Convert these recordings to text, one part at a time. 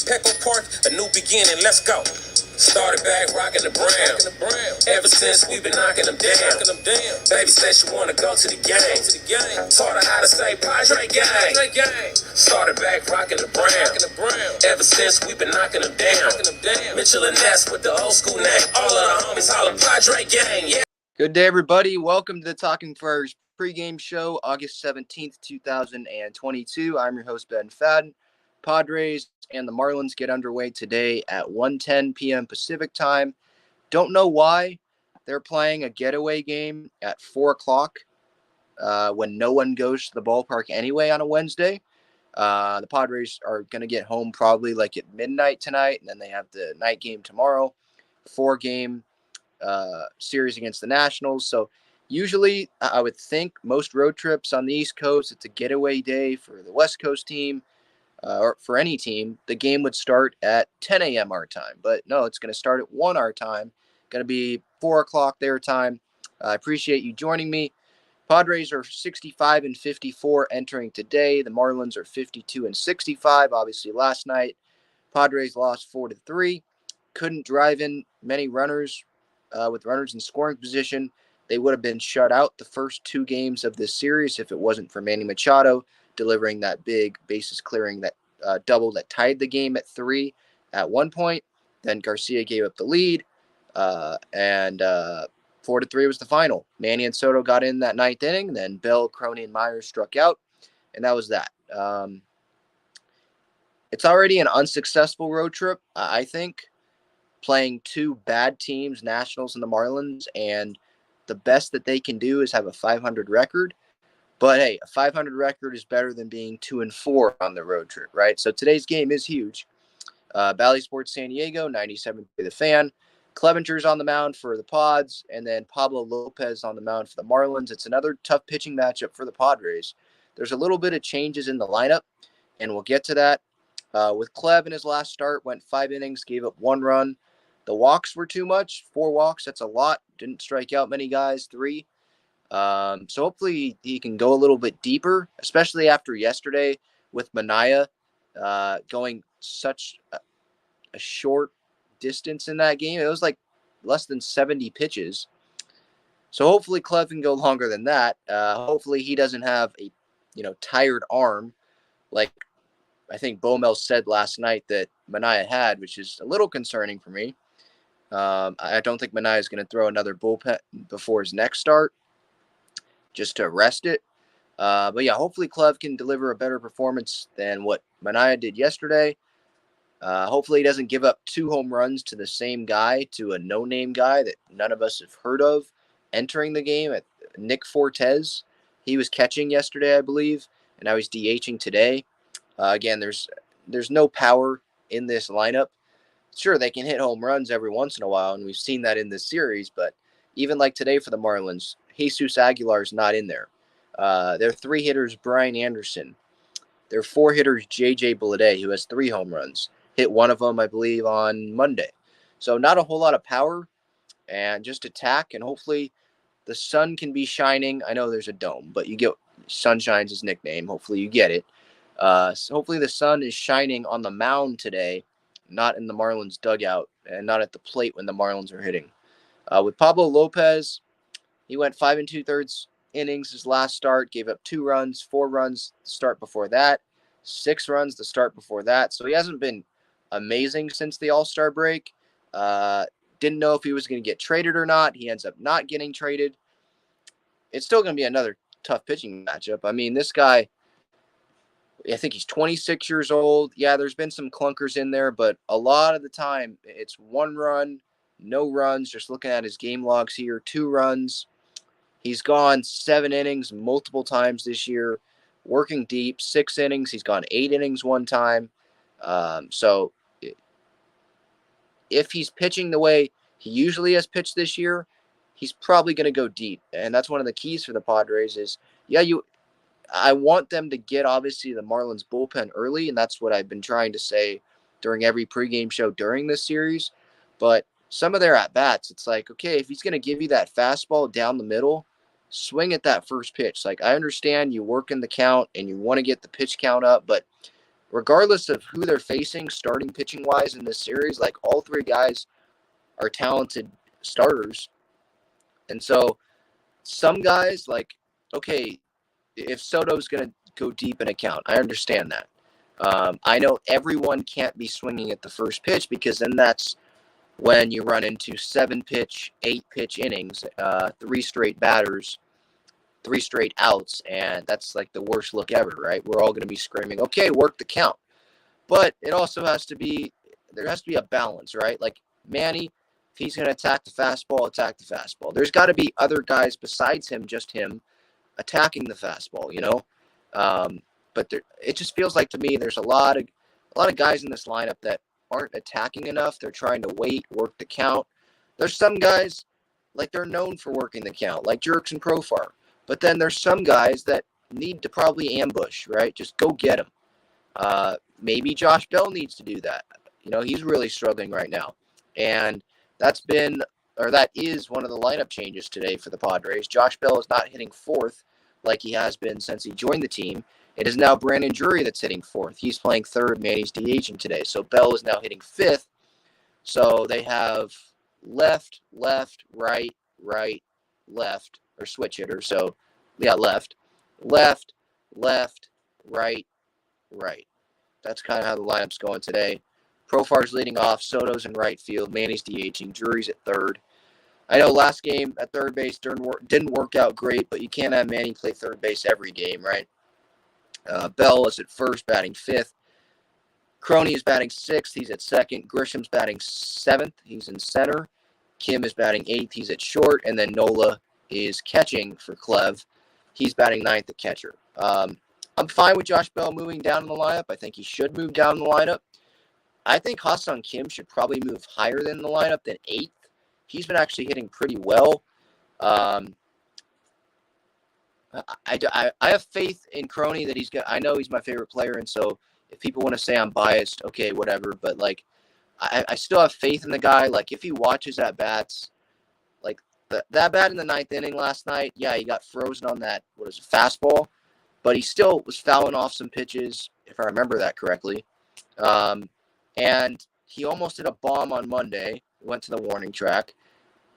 Pepper Park, a new beginning, let's go. Started back rocking the brown. Ever since we been knocking them down. Baby said she wanna go to the game. Taught her how to say Padres gang. Started back rocking the brown. Ever since we been knocking them down. Mitchell and Ness with the old school name. All of the homies holler Padre gang. Yeah. Good day, everybody. Welcome to the Talking Friars pregame show, August 17th, 2022. I'm your host, Ben Fadden. Padres and the Marlins get underway today at 1:10 p.m. Pacific time. Don't know why they're playing a getaway game at 4 o'clock when no one goes to the ballpark anyway on a Wednesday. The Padres are going to get home probably like at midnight tonight, and then they have the night game tomorrow, 4-game series against the Nationals. So usually I would think most road trips on the East Coast, it's a getaway day for the West Coast team or for any team. The game would start at 10 a.m. our time, but no, it's going to start at 1 our time. Going to be 4 o'clock their time. I appreciate you joining me. Padres are 65-54 entering today. The Marlins are 52-65. Obviously last night, Padres lost 4-3. Couldn't drive in many runners with runners in scoring position. They would have been shut out the first 2 games of this series if it wasn't for Manny Machado delivering that big bases clearing that double that tied the game at 3 at one point. Then Garcia gave up the lead, and 4-3 was the final. Manny and Soto got in that 9th inning. Then Bell, Crony, and Myers struck out, and that was that. It's already an unsuccessful road trip, I think, playing 2 bad teams, Nationals and the Marlins, and the best that they can do is have a 500 record. But hey, a 500 record is better than being 2-4 on the road trip, right? So today's game is huge. Bally Sports San Diego, 97 to the Fan. Clevenger's on the mound for the Pods, and then Pablo Lopez on the mound for the Marlins. It's another tough pitching matchup for the Padres. There's a little bit of changes in the lineup, and we'll get to that. With Clev in his last start, went 5 innings, gave up 1 run. The walks were too much. 4 walks, that's a lot. Didn't strike out many guys, 3. So hopefully he can go a little bit deeper, especially after yesterday with Manaea going such a short distance in that game. It was like less than 70 pitches. So hopefully Clev can go longer than that. Hopefully he doesn't have a tired arm like I think Bomel said last night that Manaea had, which is a little concerning for me. I don't think Manaea is going to throw another bullpen before his next start just to rest it. But yeah, hopefully Clev can deliver a better performance than what Manaea did yesterday. Hopefully he doesn't give up 2 home runs to the same guy, to a no-name guy that none of us have heard of entering the game, at Nick Fortes. He was catching yesterday, I believe, and now he's DHing today. Again, there's no power in this lineup. Sure, they can hit home runs every once in a while, and we've seen that in this series, but even like today for the Marlins, Jesus Aguilar is not in there. Their 3 hitters, Brian Anderson. Their 4 hitters, J.J. Bleday, who has 3 home runs. Hit one of them, I believe, on Monday. So not a whole lot of power, and just attack, and hopefully the sun can be shining. I know there's a dome, but you get Sunshine's his nickname. Hopefully you get it. So hopefully the sun is shining on the mound today, not in the Marlins dugout, and not at the plate when the Marlins are hitting. With Pablo Lopez, he went 5 2/3 innings his last start, gave up 2 runs, 4 runs the start before that, 6 runs the start before that. So he hasn't been amazing since the All-Star break. Didn't know if he was going to get traded or not. He ends up not getting traded. It's still going to be another tough pitching matchup. I mean, this guy, I think he's 26 years old. Yeah, there's been some clunkers in there, but a lot of the time it's 1 run, no runs. Just looking at his game logs here, 2 runs. He's gone 7 innings multiple times this year, working deep, 6 innings. He's gone 8 innings one time. So if he's pitching the way he usually has pitched this year, he's probably going to go deep. And that's one of the keys for the Padres is, I want them to get, obviously, the Marlins bullpen early, and that's what I've been trying to say during every pregame show during this series. But some of their at-bats, it's like, okay, if he's going to give you that fastball down the middle, swing at that first pitch. Like, I understand you work in the count and you want to get the pitch count up, but regardless of who they're facing, starting pitching wise in this series, like all three guys are talented starters. And so some guys, like, okay, if Soto's going to go deep in a count, I understand that. I know everyone can't be swinging at the first pitch because then that's when you run into 7-pitch, 8-pitch innings, 3 straight batters, 3 straight outs, and that's like the worst look ever, right? We're all going to be screaming, okay, work the count. But it also has to be, there has to be a balance, right? Like Manny, if he's going to attack the fastball, attack the fastball. There's got to be other guys besides him, just him, attacking the fastball, you know? But it just feels like to me there's a lot of guys in this lineup that aren't attacking enough. They're trying to wait, work the count. There's some guys, like they're known for working the count, like Jerks and Profar. But then there's some guys that need to probably ambush, right? Just go get them. Maybe Josh Bell needs to do that. You know, he's really struggling right now. And that is one of the lineup changes today for the Padres. Josh Bell is not hitting fourth like he has been since he joined the team. It is now Brandon Drury that's hitting fourth. He's playing third. Manny's DHing today. So Bell is now hitting fifth. So they have left, right, left, or switch hitter. So, yeah, left, right. That's kind of how the lineup's going today. Profar's leading off. Soto's in right field. Manny's DHing. Drury's at third. I know last game at third base didn't work out great, but you can't have Manny play third base every game, right? Bell is at first, batting fifth. Crony is batting sixth. He's at second. Grisham's batting seventh. He's in center. Kim is batting eighth. He's at short. And then Nola is catching for Clev. He's batting ninth at catcher. I'm fine with Josh Bell moving down in the lineup. I think he should move down in the lineup. I think Ha-Seong Kim should probably move higher than the lineup than eighth. He's been actually hitting pretty well. I have faith in Crony that he's got. I know he's my favorite player, and so if people want to say I'm biased, okay, whatever. But like, I still have faith in the guy. Like, if he watches at bats, like that bat in the ninth inning last night, yeah, he got frozen on that fastball, but he still was fouling off some pitches, if I remember that correctly. And he almost hit a bomb on Monday. Went to the warning track.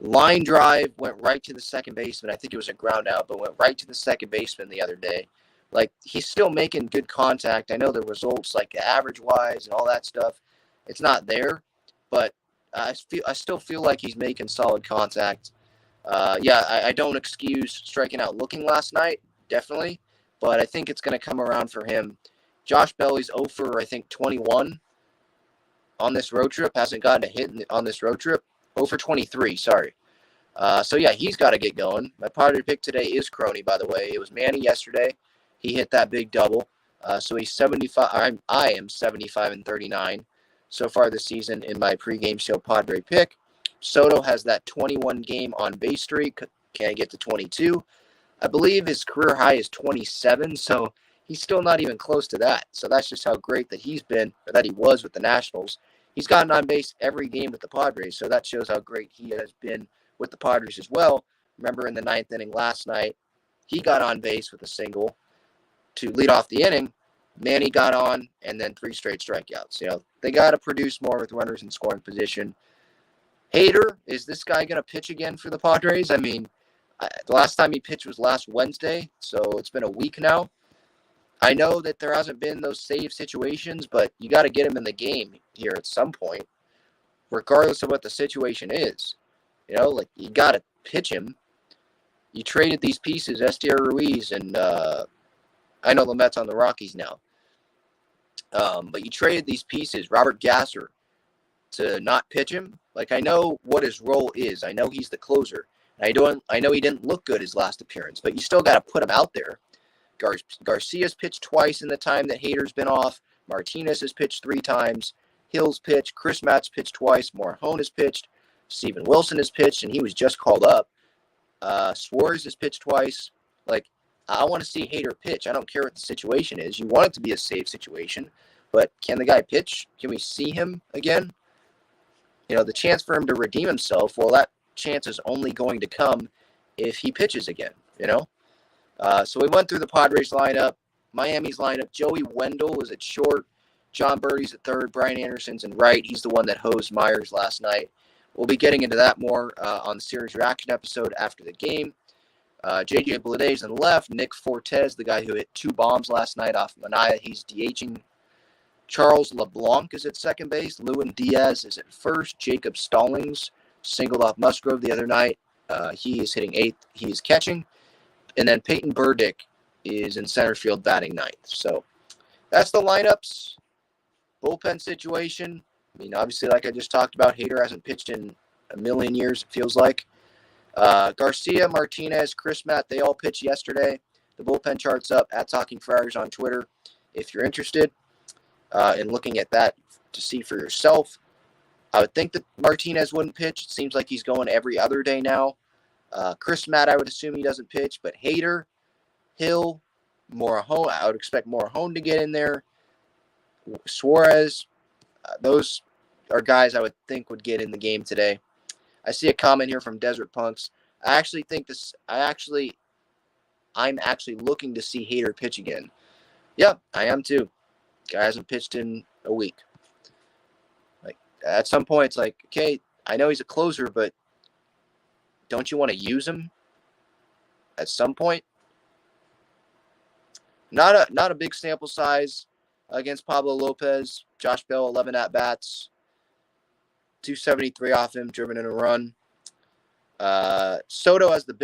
Line drive went right to the second baseman. I think it was a ground out, but went right to the second baseman the other day. Like, he's still making good contact. I know the results, like average-wise and all that stuff, it's not there. But I still feel like he's making solid contact. I don't excuse striking out looking last night, definitely. But I think it's going to come around for him. Josh Bell's 0 for, I think, 21 on this road trip. Hasn't gotten a hit on this road trip. 0 for 23, sorry. So, yeah, he's got to get going. My Padre pick today is Crony, by the way. It was Manny yesterday. He hit that big double. So he's 75. I am 75-39 so far this season in my pregame show Padre pick. Soto has that 21-game on-base streak. Can I get to 22? I believe his career high is 27, so he's still not even close to that. So that's just how great that he's been, or that he was with the Nationals. He's gotten on base every game with the Padres, so that shows how great he has been with the Padres as well. Remember in the ninth inning last night, he got on base with a single to lead off the inning. Manny got on, and then 3 straight strikeouts. You know, they got to produce more with runners in scoring position. Hader, is this guy going to pitch again for the Padres? I mean, the last time he pitched was last Wednesday, so it's been a week now. I know that there hasn't been those save situations, but you got to get him in the game here at some point, regardless of what the situation is. You know, like, you got to pitch him. You traded these pieces, Estier Ruiz, and I know Lamette's on the Rockies now. But you traded these pieces, Robert Gasser, to not pitch him. Like, I know what his role is. I know he's the closer. I know he didn't look good his last appearance, but you still got to put him out there. Garcia's pitched twice in the time that Hader's been off. Martinez has pitched 3 times. Hill's pitched. Chris Matt's pitched twice. Morhone has pitched. Steven Wilson has pitched, and he was just called up. Suarez has pitched twice. Like, I want to see Hader pitch. I don't care what the situation is. You want it to be a safe situation, but can the guy pitch? Can we see him again? You know, the chance for him to redeem himself, well, that chance is only going to come if he pitches again, you know? So we went through the Padres lineup, Miami's lineup. Joey Wendell was at short. John Birdie's at third. Brian Anderson's in right. He's the one that hosed Myers last night. We'll be getting into that more on the series reaction episode after the game. JJ Bleday's in left. Nick Fortes, the guy who hit 2 bombs last night off Manaea, he's DHing. Charles LeBlanc is at second base. Lewin Diaz is at first. Jacob Stallings singled off Musgrove the other night. He is hitting 8th. He is catching. And then Peyton Burdick is in center field batting 9th. So that's the lineups. Bullpen situation. I mean, obviously, like I just talked about, Hader hasn't pitched in a million years, it feels like. Garcia, Martinez, Chris Matt, they all pitched yesterday. The bullpen chart's up at Talking Friars on Twitter if you're interested in looking at that to see for yourself. I would think that Martinez wouldn't pitch. It seems like he's going every other day now. Chris Matt, I would assume he doesn't pitch, but Hader, Hill, Morahone, I would expect Morahone to get in there. Suarez, those are guys I would think would get in the game today. I see a comment here from Desert Punks. I'm actually looking to see Hader pitch again. Yeah, I am too. Guy hasn't pitched in a week. Like, at some point, it's like, okay, I know he's a closer, but don't you want to use him at some point? Not a big sample size against Pablo Lopez. Josh Bell, 11 at-bats. 273 off him, driven in a run. Soto has the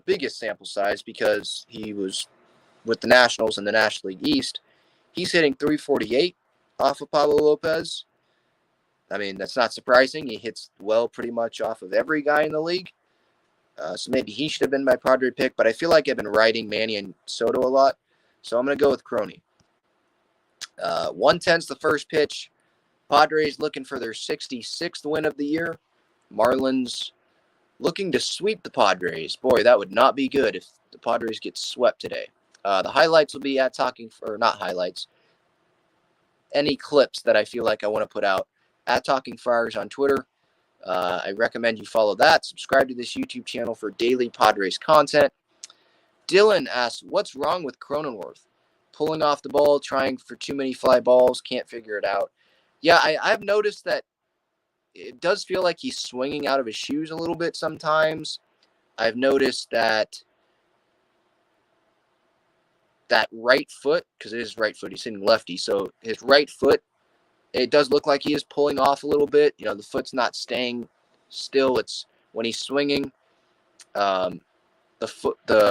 biggest sample size because he was with the Nationals in the National League East. He's hitting 348 off of Pablo Lopez. I mean, that's not surprising. He hits well pretty much off of every guy in the league. So maybe he should have been my Padre pick, but I feel like I've been riding Manny and Soto a lot. So I'm going to go with Crony. 110's the first pitch. Padres looking for their 66th win of the year. Marlins looking to sweep the Padres. Boy, that would not be good if the Padres get swept today. The highlights will be at not highlights. Any clips that I feel like I want to put out at Talking Friars on Twitter. I recommend you follow that. Subscribe to this YouTube channel for daily Padres content. Dylan asks, what's wrong with Cronenworth? Pulling off the ball, trying for too many fly balls, can't figure it out. Yeah, I've noticed that it does feel like he's swinging out of his shoes a little bit sometimes. I've noticed that right foot, because it is right foot, he's hitting lefty, so his right foot, it does look like he is pulling off a little bit. You know, the foot's not staying still. It's when he's swinging, the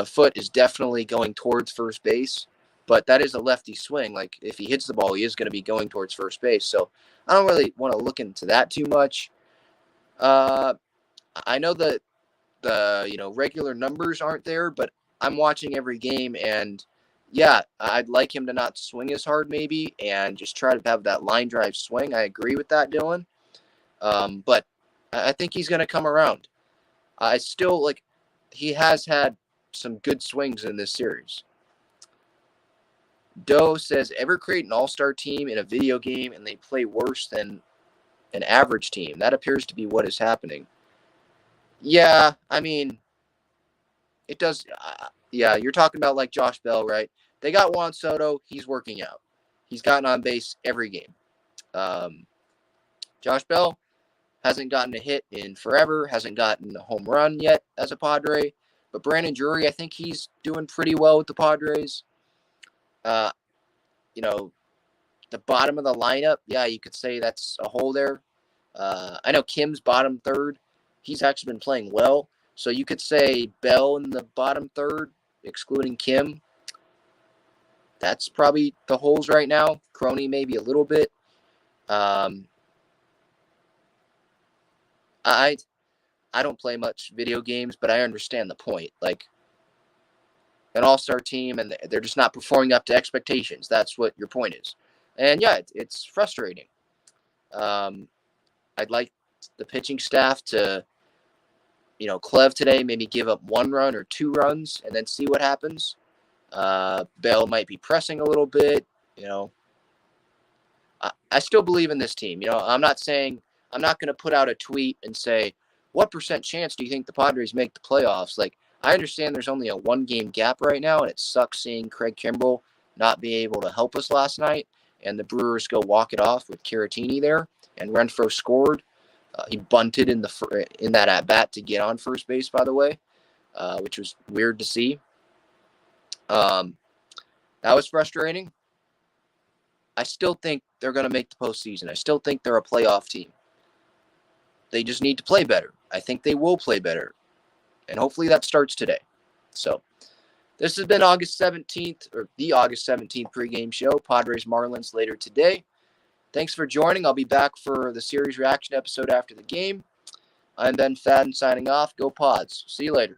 foot is definitely going towards first base. But that is a lefty swing. Like, if he hits the ball, he is going to be going towards first base. So I don't really want to look into that too much. I know that the regular numbers aren't there, but I'm watching every game, and yeah, I'd like him to not swing as hard maybe and just try to have that line drive swing. I agree with that, Dylan. But I think he's going to come around. I still he has had some good swings in this series. Doe says, ever create an all-star team in a video game and they play worse than an average team? That appears to be what is happening. Yeah, I mean, it does. Yeah, you're talking about like Josh Bell, right? They got Juan Soto. He's working out. He's gotten on base every game. Josh Bell hasn't gotten a hit in forever, hasn't gotten a home run yet as a Padre. But Brandon Drury, I think he's doing pretty well with the Padres. The bottom of the lineup, yeah, you could say that's a hole there. I know Kim's bottom third. He's actually been playing well. So you could say Bell in the bottom third, excluding Kim. That's probably the holes right now. Crony maybe a little bit. I don't play much video games, but I understand the point. Like, an all-star team, and they're just not performing up to expectations. That's what your point is. And yeah, it's frustrating. I'd like the pitching staff to, Clev today, maybe give up 1 run or 2 runs and then see what happens. Bell might be pressing a little bit. I still believe in this team. I'm not going to put out a tweet and say, what % chance do you think the Padres make the playoffs? Like, I understand there's only a 1-game gap right now, and it sucks seeing Craig Kimbrell not be able to help us last night. and the Brewers go walk it off with Caratini there, and Renfroe scored. He bunted in that at-bat to get on first base, by the way, which was weird to see. That was frustrating. I still think they're going to make the postseason. I still think they're a playoff team. They just need to play better. I think they will play better. And hopefully that starts today. So this has been August 17th, or the August 17th pregame show, Padres Marlins later today. Thanks for joining. I'll be back for the series reaction episode after the game. I'm Ben Fadden signing off. Go Pods. See you later.